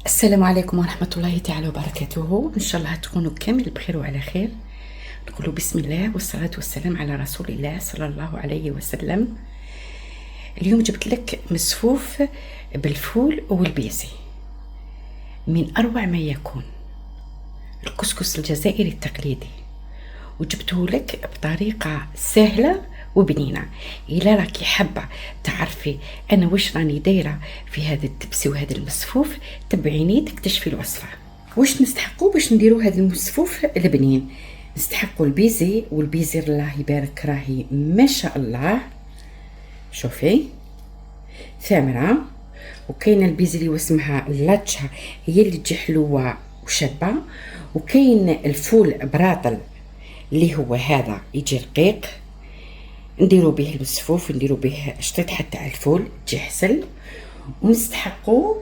السلام عليكم ورحمة الله تعالى وبركاته. إن شاء الله تكونوا كامل بخير وعلى خير. نقولوا بسم الله والصلاة والسلام على رسول الله صلى الله عليه وسلم. اليوم جبت لك مسفوف بالفول والبيزي من أروع ما يكون، الكسكس الجزائري التقليدي، وجبته لك بطريقة سهلة وبنينة. إلا راكي حابة تعرفي أنا واش راني دايرة في هذا الدبس وهذا المسفوف، تبعيني تكتشفي الوصفة. واش نستحقوا باش نديروا هذا المسفوف البنين؟ نستحقوا البيزي، والبيزي الله يبارك راهي ما شاء الله، شوفي ثامرة. وكاين البيزي اللي اسمها اللاتشا، هي اللي تجي حلوة وشابة. وكاين الفول براطل اللي هو هذا يجي رقيق، نديرو به المسفوف، نديرو به شطيطحة تاع الفول تجي حسل. ونستحقوا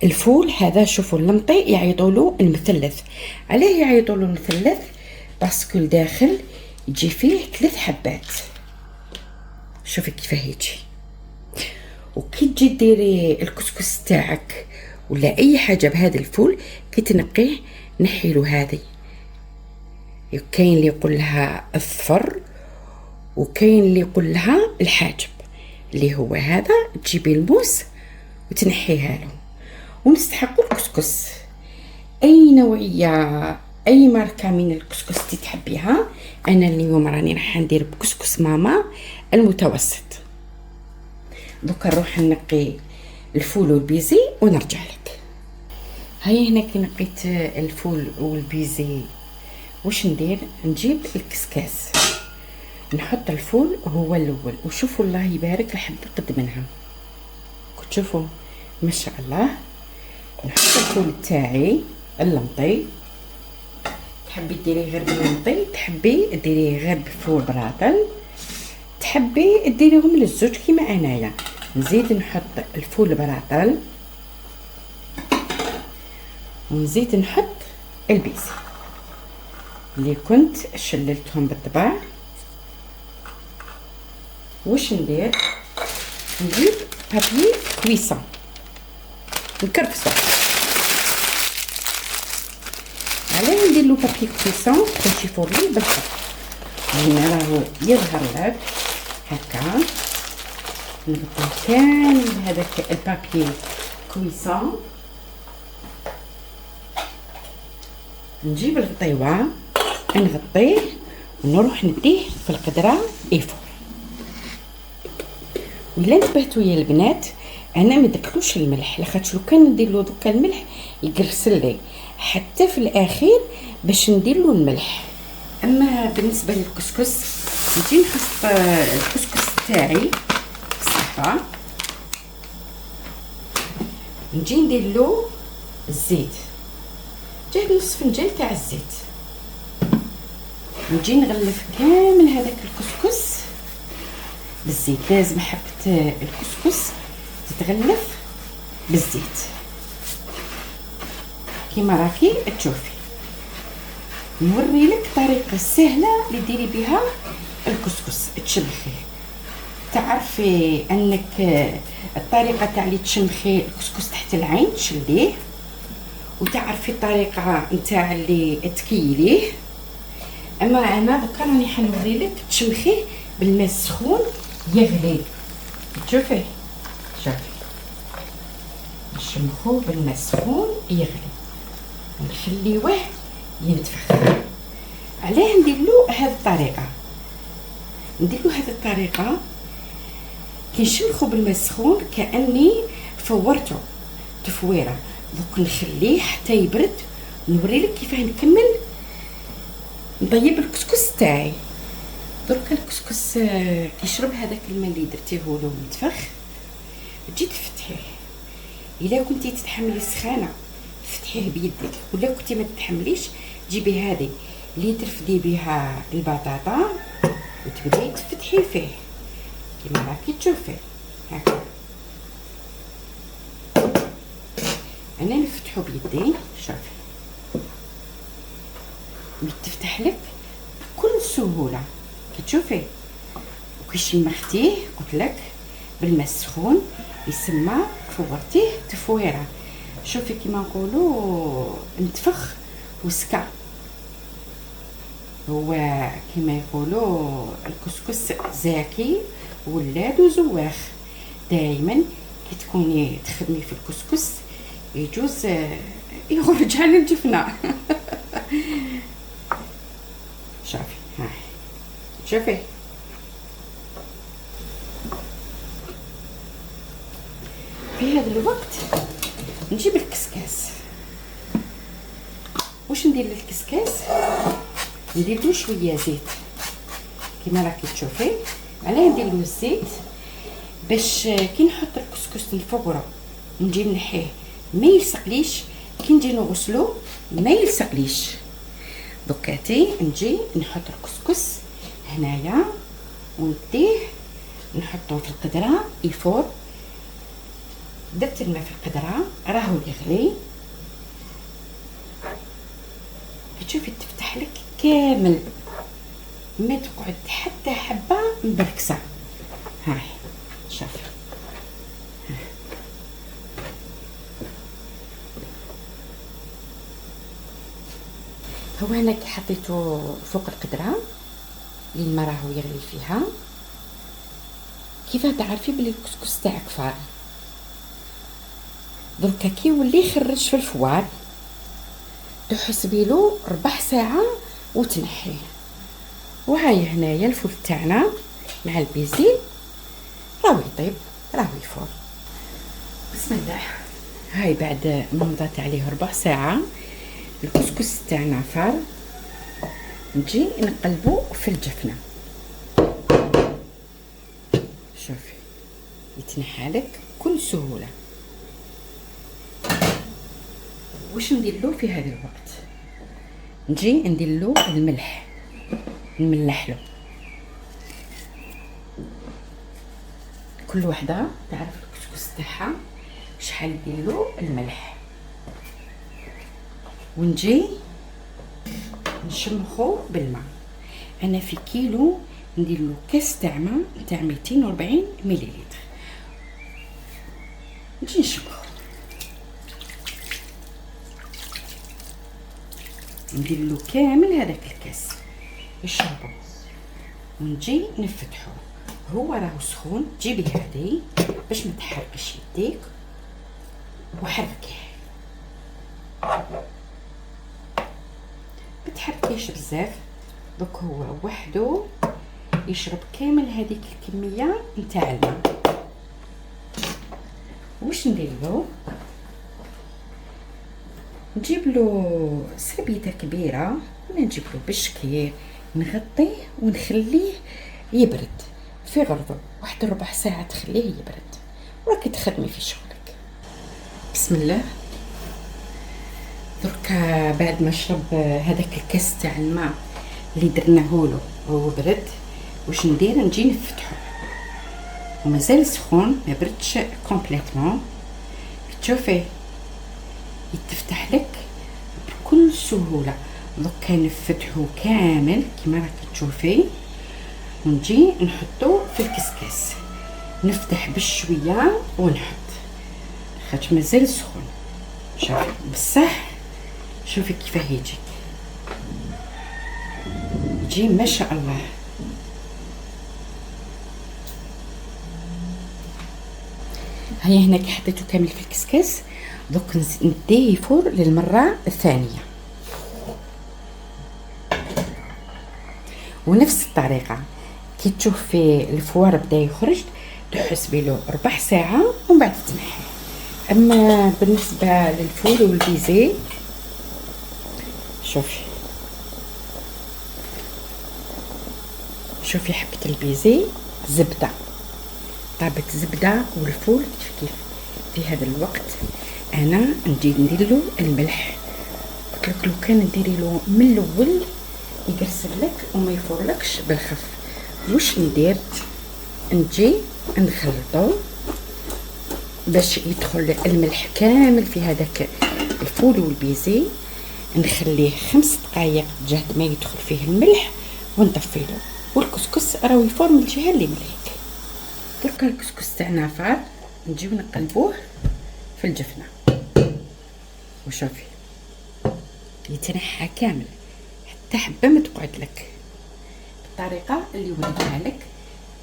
الفول هذا، شوفوا المنطي يعيطولو المثلث. علاه يعيطولو المثلث؟ باسكو الداخل يجي فيه 3 حبات، شوفي كيفاه يجي. وكي تجي ديري الكسكس تاعك ولا اي حاجه بهذا الفول، كي تنقيه نحيلو هذه. كاين اللي يقول لها الظفر، وكاين اللي يقول لها الحاجب، اللي هو هذا تجيبي الموس وتنحيها له. ونستحقوا الكسكس اي نوعيه، اي ماركه من الكسكس تحبيها. انا اليوم راني راح ندير بكسكس ماما المتوسط. دوكا نروح نقي الفول والبيزي ونرجع لك. هيا هنا كي نقيت الفول والبيزي، واش ندير؟ نجيب الكسكاس، نحط الفول هو الاول. وشوفوا الله يبارك الحبه قد منها، تشوفوا ما شاء الله. نحط الفول تاعي اللمطي، تحبي ديريه غير باللمطي، تحبي ديريه غير بفول براطل، تحبي ديريهم للزوج كيما انايا. نزيد نحط الفول براطل، ونزيد نحط البيزي اللي كنت شللتهم بالطبع. واش ندير؟ نجيب بابي كويسون نكرفسو. علاه ندير له بابي كويسون؟ باش يفورلي بالخف. هنا راهو يظهر لك هكا. نغطي كامل بهذاك البابي كويسون، نجيب الغطيوه نغطيه ونروح نديه في القدره يفور. ولا انتبهتوا يا البنات، انا ما دكلوش الملح، لاخاطش لو كان ندير له دوكا الملح يقرسل لي حتى في الاخير باش ندير له الملح. اما بالنسبه للكسكس، نجي نحط الكسكس تاعي في الصحفه، نجي ندير له الزيت، جايب نص فنجان تاع الزيت. نجي نغلف كامل هذاك الكسكس بالزيت. لازم حبة الكسكس تتغلف بالزيت كيما راكي تشوفي. نوري لك طريقه سهله اللي ديري بها الكسكس تشمخيه. تعرفي انك الطريقه تاع اللي تشمخي الكسكس تحت العين تشليه، وتعرفي الطريقه نتاع اللي تكيليه. اما انا دوكا راني حنوري لك تشمخيه بالماء السخون يغلي. شوفي نشمخوه بالماء السخون يغلي ونخليوه ينتفخ. علاه نديرلو هذه الطريقه؟ نديرلو هذه الطريقه كي نشمخو بالماء السخون كاني فورته تفويره. دوك نخليه حتى يبرد، نوريلك كيفاه نكمل نطيب الكسكس تاعي. درك الكسكس كيشرب هذاك الماء اللي درتيه له منتفخ، تجي تفتحيه. الا كنتي تتحملي السخانه تفتحيه بيدك، ولا كنتي ما تتحمليش جيبي هذه اللي ترفدي بها البطاطا وتبداي تفتحي فيه كيما راكي تشوفي هكا. انا نفتحو بيدي، شوفي تفتح لك بكل سهوله كي تشوفي. وكي شمختيه قلت لك بالماء السخون يسمى فورتيه تفويره. شوفي كيما نقولوا نتفخ وسكا. هو كما يقولوا الكسكس زاكي ولاد وزواخ. دائما كي تكوني تخدمي في الكسكس يجوز يخرج على الجفنه. شوفي هاي، شوفي في هذا الوقت نجيب الكسكاس. واش ندير للكسكاس؟ ندير له شويه زيت كما راكي تشوفي. علاه ندير له الزيت؟ باش كي نحط الكسكس الفقره ونجي نحيه ما يلصقليش، كي نجي نغسلو ما يلصقليش. دوكاتي نجي نحط الكسكس هنايا ونديه نحطو في القدره يفور. درت الماء في القدره راهو يغلي، تشوفي تفتح لك كامل، ما تقعد حتى حبه مبركسه. هاي شوفي هو هنا كي حطيته فوق القدره اللي الماء راهو يغلي فيها. كيف تعرفي بلي الكسكس تاعك فار؟ دركا كي يولي يخرج في الفوار تحسبي له ربع ساعه وتنحيه. وهاي هنايا الفول تاعنا مع البيزي راهو يطيب، راهو يفور. بسم الله. هاي بعد ما مضات عليه ربع ساعه الكسكس تاعنا فار. نجي نقلبو في الجفنه. شوفي يتنحى لك بكل سهوله. واش ندير له في هذا الوقت؟ نجي ندير له الملح، نملح له. كل وحده تعرف الكسكس تاعها شحال ندير له الملح. ونجي نشمخو بالماء. انا في كيلو ندير له كاس تاع ماء تاع 240 مليلتر. نجي نشمخو، ندير له كامل هذاك الكاس يشربو. ونجي نفتحو. هو راهو سخون، جيبي هذه باش ما تحرقش يديك وحركيه. ما تحركيش بزاف، دوك هو وحده يشرب كامل هذيك الكميه نتاع الماء. واش ندير له؟ نجيب له سربيته كبيره ولا نجيب له بشكير نغطيه ونخليه يبرد في غرضه واحد ربع ساعه، تخليه يبرد وراكي تخدمي في شغلك. بسم الله. دركا بعد ما شرب هذاك الكاس تاع الماء اللي درناه له وهو برد، واش ندير؟ نجي نفتحه ومازال سخون ما بردش كومبليتمون. تشوفي يتفتح لك بكل سهوله. دوكا نفتحو كامل كيما راكي تشوفي ونجي نحطو في الكسكاس. نفتح بشويه ونحط خاطر مازال سخون. شوفي بصح شوفي كيفاه يجي ما شاء الله. هيا هنا كي حطيته كامل في الكسكاس دوك نديه يفور للمره الثانيه. ونفس الطريقه كي تشوفي الفوار بدا يخرج تحسبي له ربع ساعه ومن بعد تنحيه. اما بالنسبه للفول والبيزي شوفي حبه البيزي زبده، طابت زبده والفول كيف كيف. في هذا الوقت انا نجي ندير له الملح. قلت لك لو كان ديري له من الاول يقرصر لك وما يفورلكش بالخف. واش ندير؟ نجي نخلطو باش يدخل الملح كامل في هذاك الفول والبيزي. نخليه 5 دقائق جهد ما يدخل فيه الملح ونطفيله. والكسكس راهو يفور من الجهه اللي مليك. دركا الكسكس تاعنا فار نجيو نقلبوه في الجفنه. وشوفي يتنحى كامل حتى حبه ما تقعد لك، بالطريقه اللي وريتها لك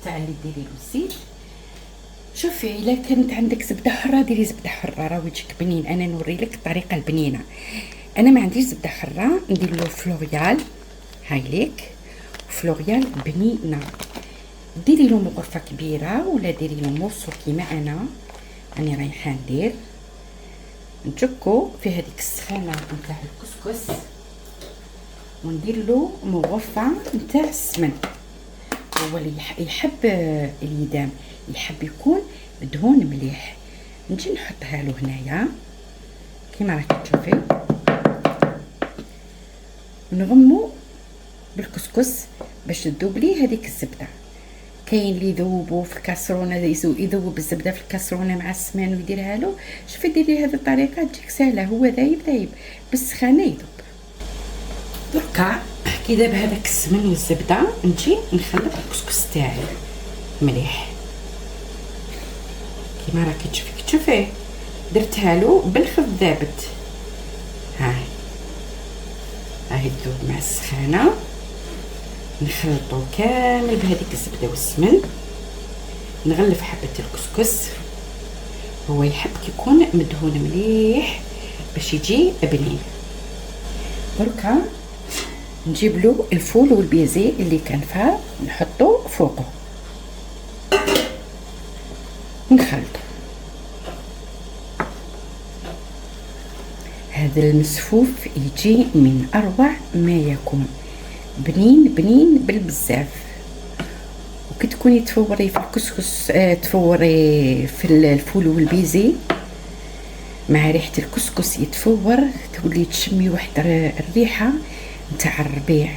تاع اللي ديري له الزيت. شوفي الا كانت عندك زبده حره ديري زبده حره راه يجيك بنين. انا نوري لك الطريقه البنينه. انا ما عنديش زبده حره، ندير له فلوريال، هاي ليك فلوريال بنينه. ديري له مغرفه كبيره ولا ديري له موصو كيما انا راني رايحه ندير. نجكو في هذيك السخانه نتاع الكسكس وندير له مغرفه نتاع السمن. هو اللي يحب اليدام يحب يكون مدهون مليح. نجي نحطها له هنايا كيما راك تشوفي، نغمو بالكسكس باش تذوب ليه هذيك الزبده. كاين اللي يذوبوا في الكاسرونه، يذوب الزبده في الكاسرونه مع السمان ويديرها له. شوفي ديري هذه الطريقه تجيك سهله، هو ذايب بالسخانه يذوب. دركا كي داب هذاك السمن والزبده نجي نخلط الكسكس تاعي مليح كيما راكي تشوفي درتها له بالخذابت. هاي تذوب مع السخانه. نخلطو كامل بهذيك الزبده والسمن. نغلف حبه الكسكس، هو يحب كيكون مدهون مليح باش يجي بنين. دركا نجيب له الفول والبيزي اللي كان فيها نحطو فوقه ونخلطو. هذا المسفوف يجي من اروع ما يكون، بنين بالبزاف. وكي تكوني تفوري في الكسكس تفوري في الفول والبيزي مع ريحه الكسكس يتفور، تولي تشمي واحد الريحه نتاع الربيع.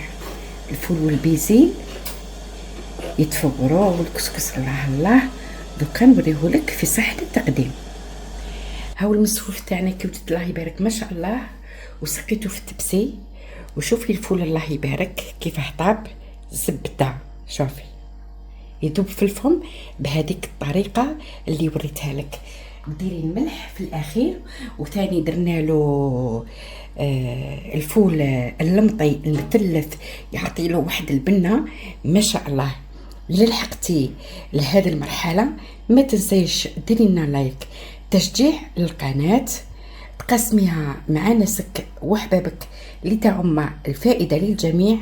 الفول والبيزي يتفوروا والكسكس الله. دوكا نوريهولك في صحن التقديم. هاو المسفوف تاعنا كي ولد الله يبارك ما شاء الله، وسقيته في التبسي. وشوفي الفول الله يبارك كيفاه طاب زبده. شوفي يذوب في الفم بهذيك الطريقه اللي وريتها لك. ديري الملح في الاخير، وثاني درنا له الفول اللمطي المثلث يعطي له واحد البنه ما شاء الله. الا لحقتي لهذه المرحله ما تنسيش ديري لنا لايك تشجيع للقناه، تقسميها مع ناسك وحبابك لتعم الفائده للجميع.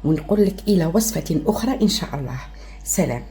ونقول لك الى وصفه اخرى ان شاء الله. سلام.